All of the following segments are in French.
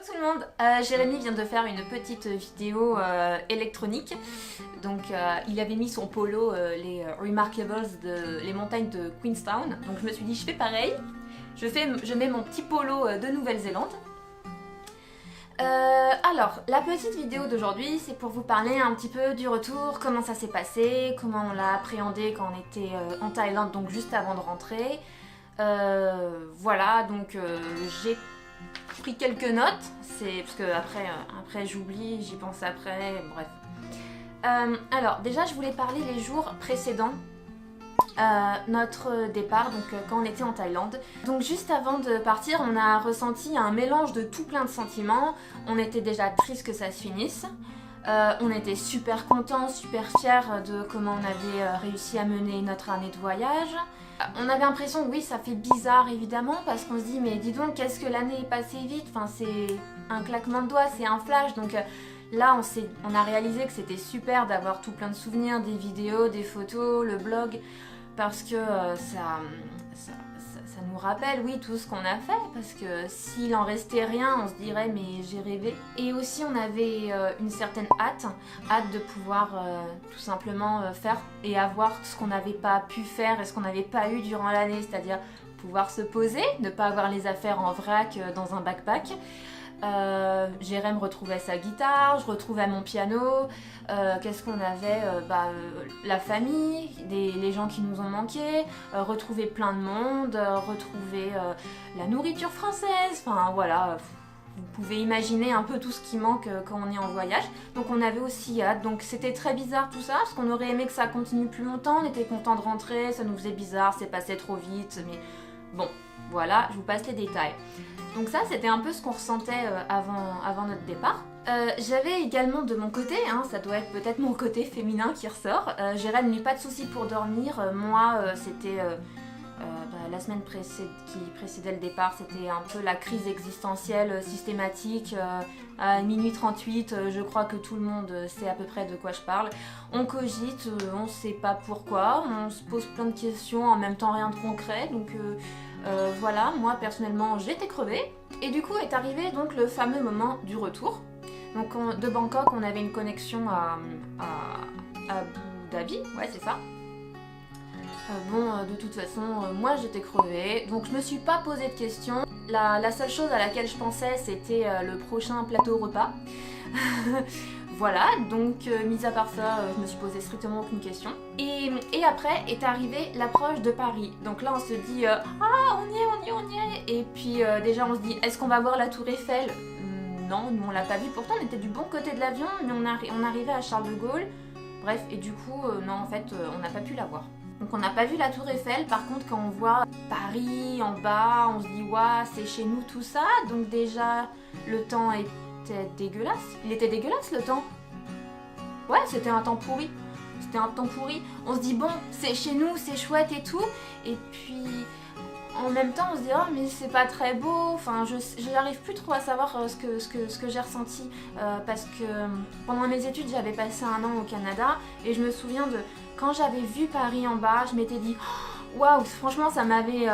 tout le monde, Jérémy vient de faire une petite vidéo électronique. Donc il avait mis son polo, les Remarkables, les montagnes de Queenstown. Donc je me suis dit je fais pareil, je mets mon petit polo de Nouvelle-Zélande. Alors, la petite vidéo d'aujourd'hui, c'est pour vous parler un petit peu du retour, comment ça s'est passé, comment on l'a appréhendé quand on était en Thaïlande, donc juste avant de rentrer. Voilà, donc j'ai pris quelques notes, c'est parce que après j'oublie, j'y pense après, bref. Alors, déjà, je voulais parler les jours précédents. Notre départ, donc quand on était en Thaïlande. Donc juste avant de partir, on a ressenti un mélange de tout plein de sentiments. On était déjà triste que ça se finisse. On était super contents, super fiers de comment on avait réussi à mener notre année de voyage. On avait l'impression, oui, ça fait bizarre évidemment, parce qu'on se dit, mais dis donc, qu'est-ce que l'année est passée vite. Enfin, c'est un claquement de doigts, c'est un flash, donc... Là, on a réalisé que c'était super d'avoir tout plein de souvenirs, des vidéos, des photos, le blog, parce que ça nous rappelle, oui, tout ce qu'on a fait, parce que s'il en restait rien, on se dirait, mais j'ai rêvé. Et aussi, on avait une certaine hâte de pouvoir tout simplement faire et avoir ce qu'on n'avait pas pu faire et ce qu'on n'avait pas eu durant l'année, c'est-à-dire pouvoir se poser, ne pas avoir les affaires en vrac dans un backpack. Jérém retrouvait sa guitare, je retrouvais mon piano, qu'est-ce qu'on avait, la famille, les gens qui nous ont manqué, retrouver plein de monde, retrouver la nourriture française, enfin voilà, vous pouvez imaginer un peu tout ce qui manque quand on est en voyage. Donc on avait aussi hâte, donc c'était très bizarre tout ça, parce qu'on aurait aimé que ça continue plus longtemps, on était content de rentrer, ça nous faisait bizarre, c'est passé trop vite, mais bon, voilà, je vous passe les détails. Donc ça, c'était un peu ce qu'on ressentait avant notre départ. J'avais également de mon côté, ça doit être peut-être mon côté féminin qui ressort, Jérém n'eut pas de soucis pour dormir. Moi, c'était la semaine qui précédait le départ, c'était un peu la crise existentielle systématique. À minuit 38, je crois que tout le monde sait à peu près de quoi je parle. On cogite, on sait pas pourquoi, on se pose plein de questions, en même temps rien de concret, donc... voilà, moi personnellement j'étais crevée et du coup est arrivé donc le fameux moment du retour. Donc de Bangkok on avait une connexion à Abu Dhabi, ouais c'est ça. De toute façon moi j'étais crevée donc je me suis pas posé de questions. La seule chose à laquelle je pensais c'était le prochain plateau repas. Voilà, donc mis à part ça, je me suis posé strictement aucune question. Et après est arrivée l'approche de Paris. Donc là on se dit ah on y est. Et puis déjà on se dit est-ce qu'on va voir la tour Eiffel? Non, nous on l'a pas vue. Pourtant on était du bon côté de l'avion, mais on arrivait à Charles de Gaulle. Bref, et du coup non en fait on n'a pas pu la voir. Donc on n'a pas vu la tour Eiffel. Par contre quand on voit Paris en bas, on se dit waouh c'est chez nous tout ça. Donc déjà le temps est dégueulasse. Il était dégueulasse le temps. Ouais, c'était un temps pourri. C'était un temps pourri. On se dit bon, c'est chez nous, c'est chouette et tout. Et puis en même temps, on se dit oh mais c'est pas très beau. Enfin, je n'arrive plus trop à savoir ce que j'ai ressenti parce que pendant mes études, j'avais passé un an au Canada et je me souviens de quand j'avais vu Paris en bas, je m'étais dit waouh, franchement, ça m'avait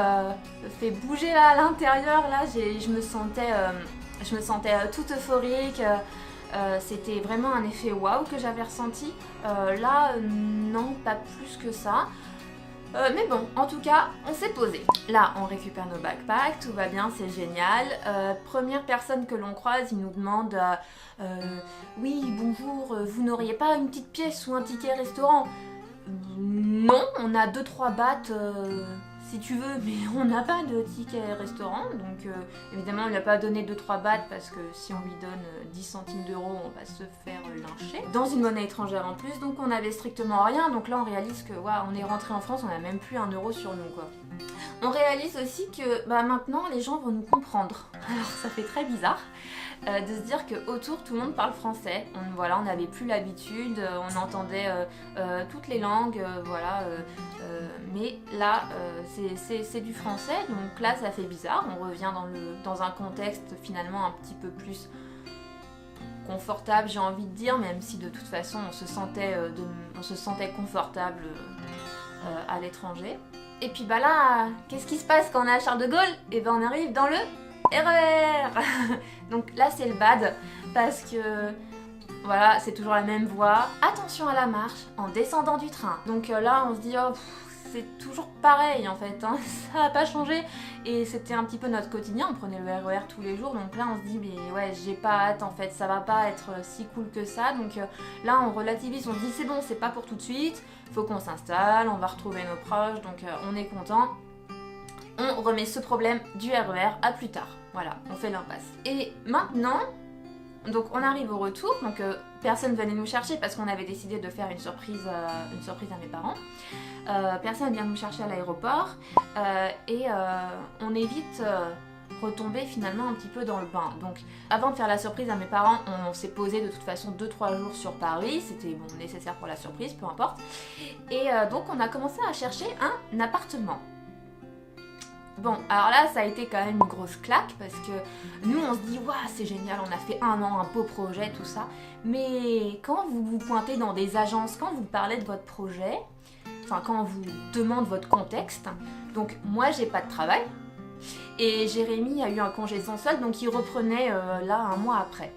fait bouger là à l'intérieur. Là, je me sentais toute euphorique. C'était vraiment un effet waouh que j'avais ressenti. Là, non, pas plus que ça. Mais bon, en tout cas, on s'est posé. Là, on récupère nos backpacks, tout va bien, c'est génial. Première personne que l'on croise, il nous demande oui, bonjour, vous n'auriez pas une petite pièce ou un ticket restaurant? Non, on a 2-3 bahts si tu veux, mais on n'a pas de ticket restaurant, donc évidemment on lui a pas donné 2-3 bahts parce que si on lui donne 10 centimes d'euros, on va se faire lyncher. Dans une monnaie étrangère en plus, donc on avait strictement rien, donc là on réalise que on est rentré en France, on n'a même plus 1 euro sur nous quoi. On réalise aussi que maintenant les gens vont nous comprendre. Alors ça fait très bizarre de se dire qu'autour tout le monde parle français. On n'avait plus l'habitude, on entendait toutes les langues, mais là c'est du français, donc là ça fait bizarre. On revient dans un contexte finalement un petit peu plus confortable, j'ai envie de dire, même si de toute façon on se sentait confortable à l'étranger. Et puis là, qu'est-ce qui se passe quand on est à Charles de Gaulle? Et on arrive dans le RER. Donc là c'est le bad parce que voilà, c'est toujours la même voie. Attention à la marche en descendant du train. Donc là on se dit oh, c'est toujours pareil en fait, hein. Ça n'a pas changé et c'était un petit peu notre quotidien, on prenait le RER tous les jours, donc là on se dit mais ouais j'ai pas hâte en fait, ça va pas être si cool que ça, donc là on relativise, on se dit c'est bon, c'est pas pour tout de suite, faut qu'on s'installe, on va retrouver nos proches, donc on est content. On remet ce problème du RER à plus tard, voilà, on fait l'impasse. Et maintenant, donc on arrive au retour, donc personne venait nous chercher parce qu'on avait décidé de faire une surprise à mes parents. Personne vient nous chercher à l'aéroport et on est vite retombé finalement un petit peu dans le bain. Donc avant de faire la surprise à mes parents, on s'est posé de toute façon 2-3 jours sur Paris, c'était bon, nécessaire pour la surprise, peu importe. Et donc on a commencé à chercher un appartement. Bon, alors là, ça a été quand même une grosse claque parce que nous, on se dit « Waouh, c'est génial, on a fait 1 an, un beau projet, tout ça. » Mais quand vous vous pointez dans des agences, quand vous parlez de votre projet, enfin quand on vous demande votre contexte, donc moi, j'ai pas de travail et Jérémy a eu un congé sans solde, donc il reprenait là 1 mois après.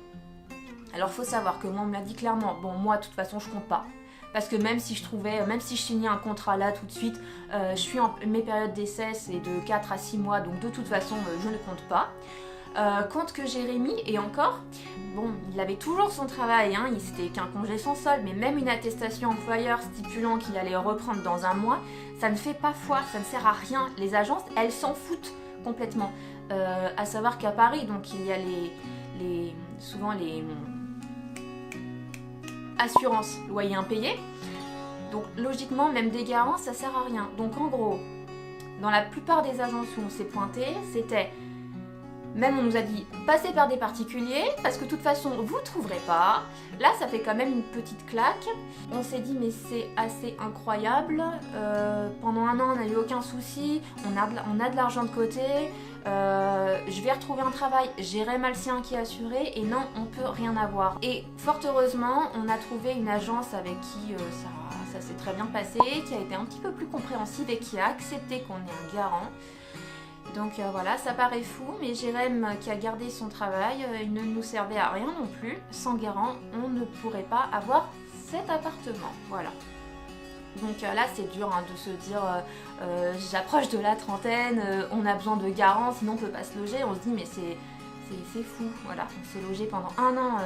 Alors, faut savoir que moi, on me l'a dit clairement, bon, moi, de toute façon, je compte pas. Parce que même si je signais un contrat là tout de suite, mes périodes d'essai c'est de 4 à 6 mois, donc de toute façon je ne compte pas. Compte que Jérémy, et encore, bon, il avait toujours son travail, hein, c'était qu'un congé sans solde, mais même une attestation employeur stipulant qu'il allait reprendre dans 1 mois, ça ne fait pas foi, ça ne sert à rien. Les agences, elles s'en foutent complètement. À savoir qu'à Paris, donc il y a souvent les assurance, loyer impayé. Donc logiquement, même des garants, ça sert à rien. Donc en gros, dans la plupart des agences où on s'est pointé, c'était, même on nous a dit, passez par des particuliers, parce que de toute façon, vous ne trouverez pas. Là, ça fait quand même une petite claque. On s'est dit, mais c'est assez incroyable. Pendant 1 an, on n'a eu aucun souci. On a de l'argent de côté. Je vais retrouver un travail, j'ai mal sien qui est assuré et non, on peut rien avoir. Et fort heureusement, on a trouvé une agence avec qui ça s'est très bien passé, qui a été un petit peu plus compréhensive et qui a accepté qu'on ait un garant. Donc voilà, ça paraît fou, mais Jérém qui a gardé son travail, il ne nous servait à rien non plus. Sans garant, on ne pourrait pas avoir cet appartement, voilà. Donc là c'est dur hein, de se dire j'approche de la trentaine, on a besoin de garants sinon on peut pas se loger, on se dit mais c'est fou, voilà, on s'est logé pendant 1 an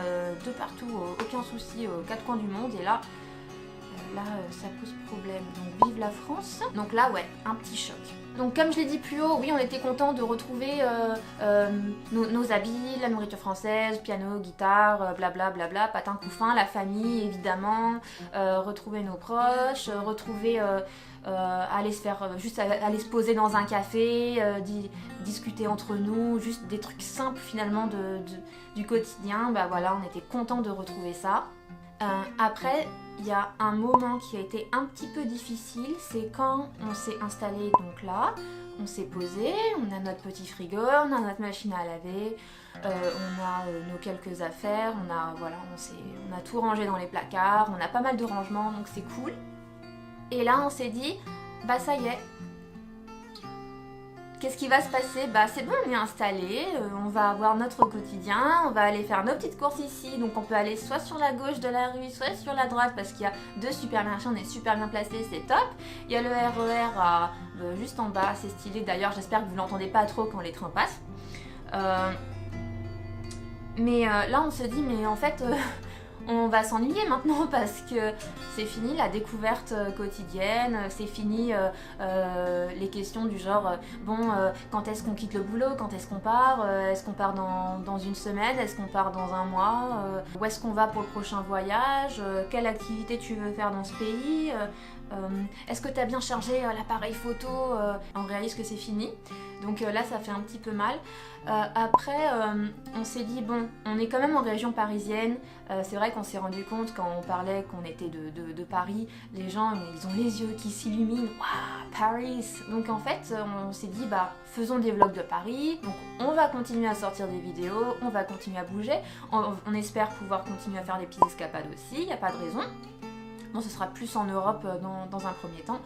de partout, aucun souci aux 4 coins du monde et là ça pose problème, donc vive la France. Donc là ouais, un petit choc. Donc comme je l'ai dit plus haut, oui on était content de retrouver nos habits, la nourriture française, piano, guitare, blabla blabla, patin couffin, la famille évidemment, retrouver nos proches, retrouver aller se poser dans un café, discuter entre nous, juste des trucs simples finalement du quotidien, bah voilà on était content de retrouver ça. Après, il y a un moment qui a été un petit peu difficile, c'est quand on s'est installé donc là, on s'est posé, on a notre petit frigo, on a notre machine à laver, on a nos quelques affaires, on a tout rangé dans les placards, on a pas mal de rangements donc c'est cool. Et là on s'est dit, bah ça y est, qu'est-ce qui va se passer? Bah c'est bon, on est installé, on va avoir notre quotidien, on va aller faire nos petites courses ici, donc on peut aller soit sur la gauche de la rue, soit sur la droite parce qu'il y a 2 supermarchés, on est super bien placé, c'est top. Il y a le RER juste en bas, c'est stylé, d'ailleurs j'espère que vous l'entendez pas trop quand les trains passent. Mais là on se dit, mais en fait... on va s'ennuyer maintenant parce que c'est fini la découverte quotidienne, c'est fini les questions du genre quand est-ce qu'on quitte le boulot, quand est-ce qu'on part dans 1 semaine, est-ce qu'on part dans 1 mois, où est-ce qu'on va pour le prochain voyage, quelle activité tu veux faire dans ce pays, est-ce que tu as bien chargé l'appareil photo, on réalise que c'est fini. Donc là ça fait un petit peu mal. Après on s'est dit bon, on est quand même en région parisienne, c'est vrai qu'on s'est rendu compte quand on parlait qu'on était de Paris, les gens ils ont les yeux qui s'illuminent, waouh Paris. Donc en fait on s'est dit bah faisons des vlogs de Paris, donc on va continuer à sortir des vidéos, on va continuer à bouger, on espère pouvoir continuer à faire des petites escapades aussi, il n'y a pas de raison. Bon ce sera plus en Europe dans un premier temps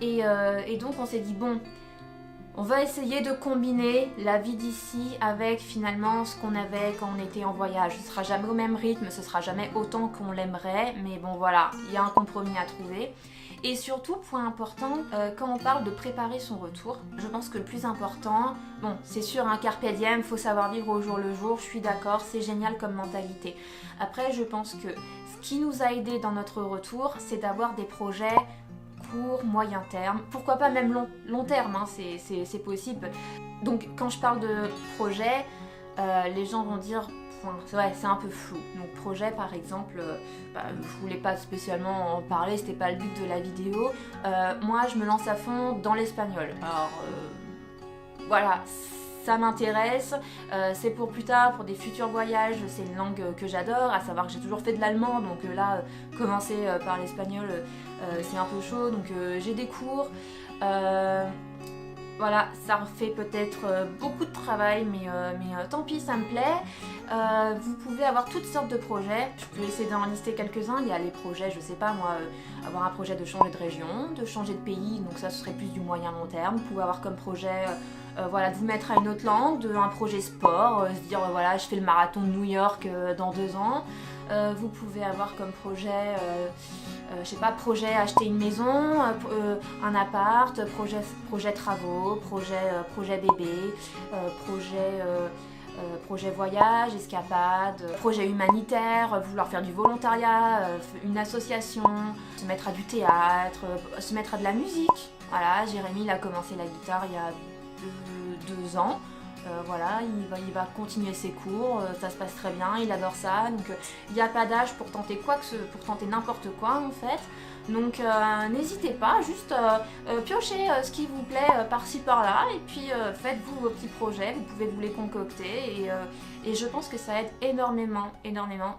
et donc on s'est dit bon, On va essayer de combiner la vie d'ici avec finalement ce qu'on avait quand on était en voyage. Ce sera jamais au même rythme, ce sera jamais autant qu'on l'aimerait, mais bon voilà, il y a un compromis à trouver. Et surtout, point important, quand on parle de préparer son retour, je pense que le plus important, bon, c'est sûr, un carpe diem, faut savoir vivre au jour le jour, je suis d'accord, c'est génial comme mentalité. Après, je pense que ce qui nous a aidé dans notre retour, c'est d'avoir des projets court, moyen terme, pourquoi pas même long terme, hein, c'est possible. Donc quand je parle de projet, les gens vont dire ouais, c'est un peu flou. Donc projet par exemple, je voulais pas spécialement en parler, c'était pas le but de la vidéo. Moi je me lance à fond dans l'espagnol. Alors voilà, ça m'intéresse, c'est pour plus tard, pour des futurs voyages, c'est une langue que j'adore, à savoir que j'ai toujours fait de l'allemand, donc là, commencer par l'espagnol, c'est un peu chaud, donc j'ai des cours. Voilà, ça refait peut-être beaucoup de travail, mais tant pis, ça me plaît. Vous pouvez avoir toutes sortes de projets. Je peux essayer d'en lister quelques-uns. Il y a les projets, je sais pas moi, avoir un projet de changer de région, de changer de pays, donc ça ce serait plus du moyen long terme. Vous pouvez avoir comme projet voilà, de vous mettre à une autre langue, un projet sport, se dire voilà, je fais le marathon de New York dans 2 ans. Vous pouvez avoir comme projet, je sais pas, projet acheter une maison, un appart, projet travaux, projet bébé, projet voyage, escapade, projet humanitaire, vouloir faire du volontariat, une association, se mettre à du théâtre, se mettre à de la musique. Voilà, Jérémy il a commencé la guitare il y a 2 ans. Voilà, il va continuer ses cours, ça se passe très bien, il adore ça, donc il n'y a pas d'âge pour tenter pour tenter n'importe quoi en fait. Donc n'hésitez pas, juste piochez ce qui vous plaît par-ci par-là et puis faites-vous vos petits projets, vous pouvez vous les concocter et je pense que ça aide énormément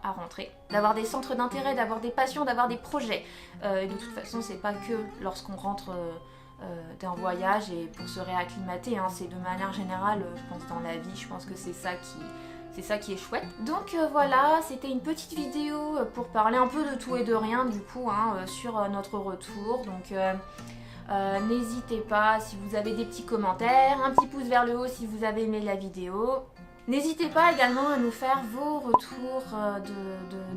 à rentrer. D'avoir des centres d'intérêt, d'avoir des passions, d'avoir des projets. Et de toute façon, c'est pas que lorsqu'on rentre d'un voyage et pour se réacclimater, hein, c'est de manière générale, je pense dans la vie, je pense que c'est ça qui est chouette. Donc voilà, c'était une petite vidéo pour parler un peu de tout et de rien du coup hein, sur notre retour. Donc n'hésitez pas si vous avez des petits commentaires, un petit pouce vers le haut si vous avez aimé la vidéo. N'hésitez pas également à nous faire vos retours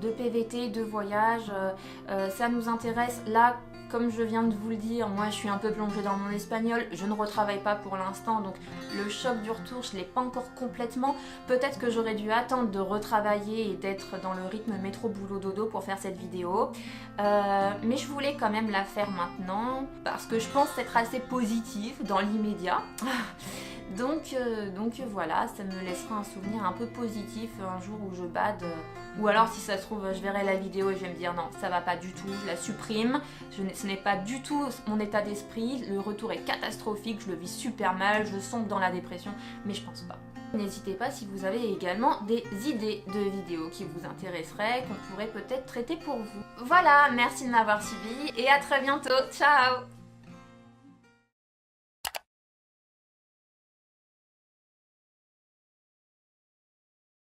de PVT, de voyage, ça nous intéresse. Là, comme je viens de vous le dire, moi je suis un peu plongée dans mon espagnol, je ne retravaille pas pour l'instant, donc le choc du retour, je ne l'ai pas encore complètement. Peut-être que j'aurais dû attendre de retravailler et d'être dans le rythme métro boulot dodo pour faire cette vidéo. Mais je voulais quand même la faire maintenant, parce que je pense être assez positive dans l'immédiat. Donc voilà, ça me laissera un souvenir un peu positif un jour où je bade. Ou alors si ça se trouve, je verrai la vidéo et je vais me dire non, ça va pas du tout, je la supprime. Ce n'est pas du tout mon état d'esprit, le retour est catastrophique, je le vis super mal, je sombre dans la dépression, mais je pense pas. N'hésitez pas si vous avez également des idées de vidéos qui vous intéresseraient, qu'on pourrait peut-être traiter pour vous. Voilà, merci de m'avoir suivi et à très bientôt, ciao!